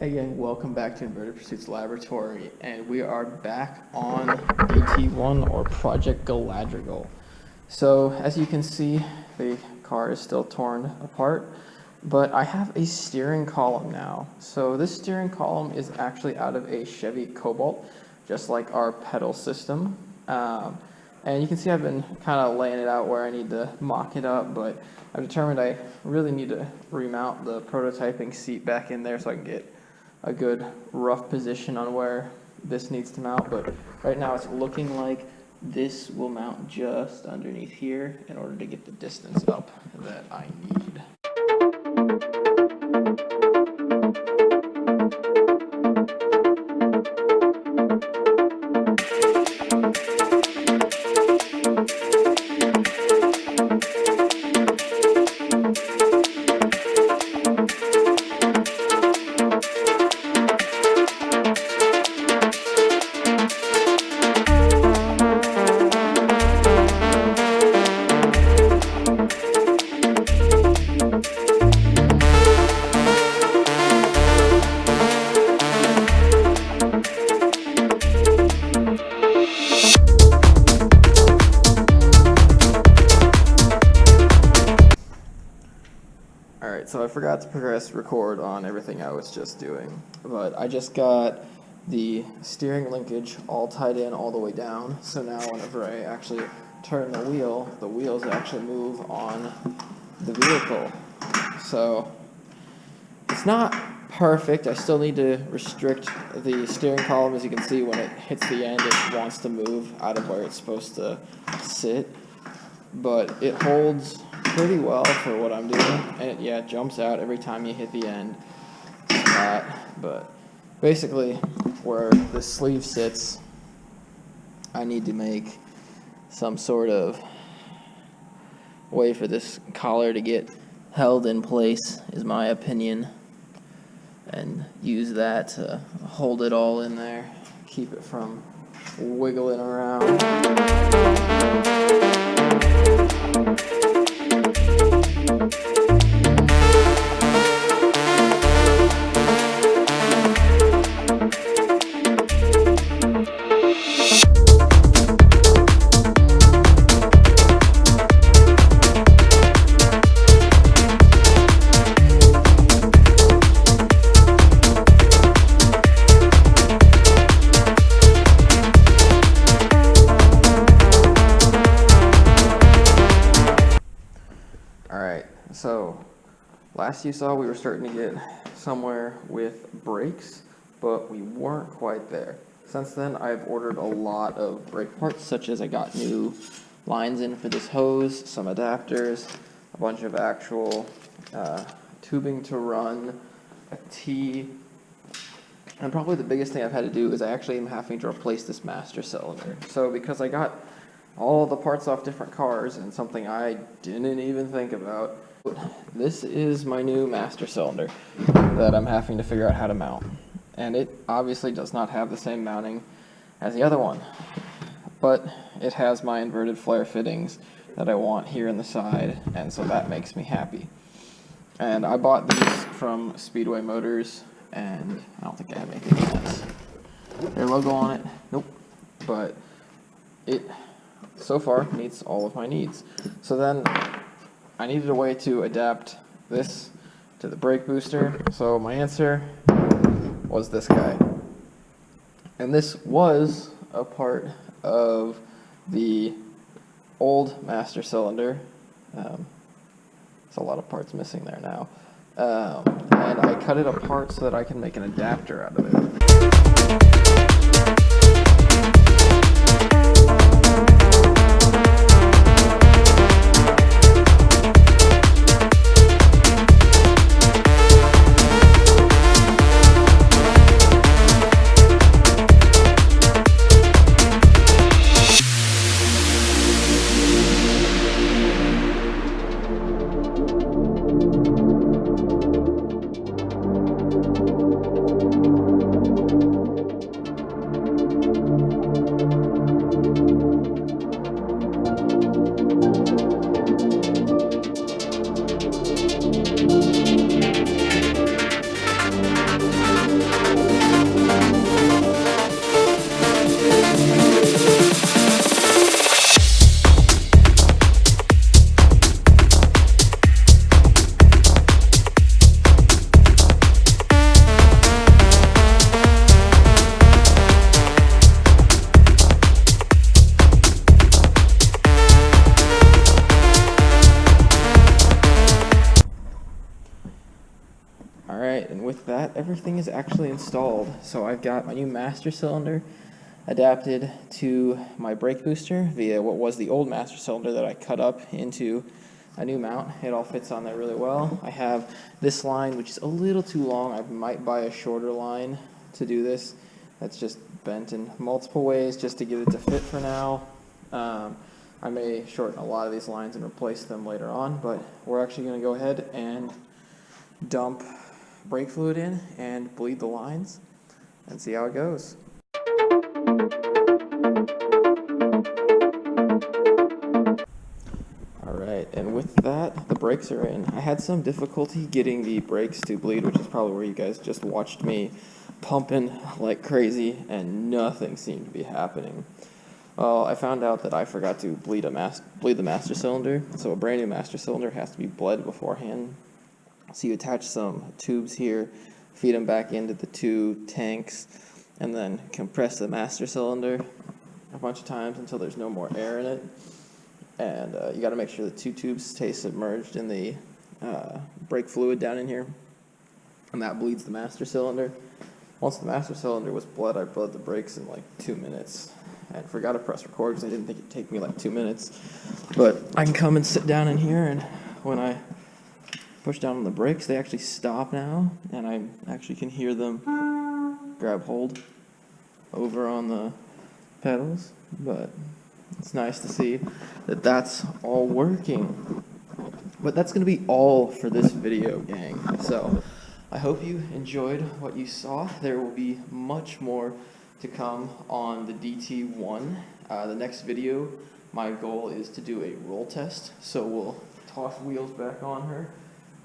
Hey gang, welcome back to Inverted Pursuits Laboratory, and we are back on DT-1 or Project Galadrigal. So as you can see, the car is still torn apart, but I have a steering column now. So this steering column is actually out of a Chevy Cobalt, just like our pedal system. And you can see I've been kind of laying it out where I need to mock it up, but I've determined I really need to remount the prototyping seat back in there so I can get a good rough position on where this needs to mount. But right now it's looking like this will mount just underneath here in order to get the distance up that I need. Alright, so I forgot to press record on everything I was just doing, but I just got the steering linkage all tied in all the way down, so now whenever I actually turn the wheels actually move on the vehicle. So it's not perfect. I still need to restrict the steering column. As you can see, when it hits the end, it wants to move out of where it's supposed to sit, but it holds pretty well for what I'm doing, and it jumps out every time you hit the end. It's not, but basically where the sleeve sits, I need to make some sort of way for this collar to get held in place, is my opinion, and use that to hold it all in there, keep it from wiggling around. Alright, so last you saw we were starting to get somewhere with brakes, but we weren't quite there. Since then I've ordered a lot of brake parts, such as I got new lines in for this hose, some adapters, a bunch of actual tubing to run, a T, and probably the biggest thing I've had to do is I actually am having to replace this master cylinder. So because I got all the parts off different cars, and something I didn't even think about, this is my new master cylinder that I'm having to figure out how to mount. And it obviously does not have the same mounting as the other one, but it has my inverted flare fittings that I want here in the side, and so that makes me happy. And I bought these from Speedway Motors, and I don't think I have anything else. Their logo on it, nope, but it so far meets all of my needs. So then I needed a way to adapt this to the brake booster, so my answer was this guy. And this was a part of the old master cylinder. There's a lot of parts missing there now. And I cut it apart so that I can make an adapter out of it. that, everything is actually installed. So I've got my new master cylinder adapted to my brake booster via what was the old master cylinder that I cut up into a new mount. It all fits on there really well. I have this line, which is a little too long. I might buy a shorter line to do this. That's just bent in multiple ways just to get it to fit for now. I may shorten a lot of these lines and replace them later on, but we're actually going to go ahead and dump brake fluid in and bleed the lines and see how it goes. Alright, and with that, the brakes are in. I had some difficulty getting the brakes to bleed, which is probably where you guys just watched me pumping like crazy, and nothing seemed to be happening. Well, I found out that I forgot to bleed the master cylinder, so a brand new master cylinder has to be bled beforehand. So you attach some tubes here, feed them back into the two tanks, and then compress the master cylinder a bunch of times until there's no more air in it. And you got to make sure the two tubes stay submerged in the brake fluid down in here, and that bleeds the master cylinder. Once the master cylinder was bled, I bled the brakes in like 2 minutes. I forgot to press record because I didn't think it'd take me like 2 minutes. But I can come and sit down in here, and when I push down on the brakes, they actually stop now, and I actually can hear them grab hold over on the pedals. But it's nice to see that that's all working. But that's going to be all for this video, gang. So I hope you enjoyed what you saw. There will be much more to come on the DT-1. The next video, my goal is to do a roll test. So we'll toss wheels back on her,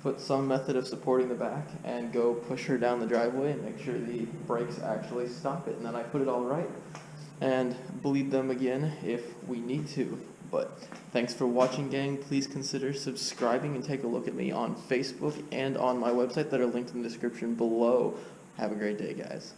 put some method of supporting the back, and go push her down the driveway and make sure the brakes actually stop it. And then I put it all right and bleed them again if we need to. But thanks for watching, gang. Please consider subscribing and take a look at me on Facebook and on my website that are linked in the description below. Have a great day, guys.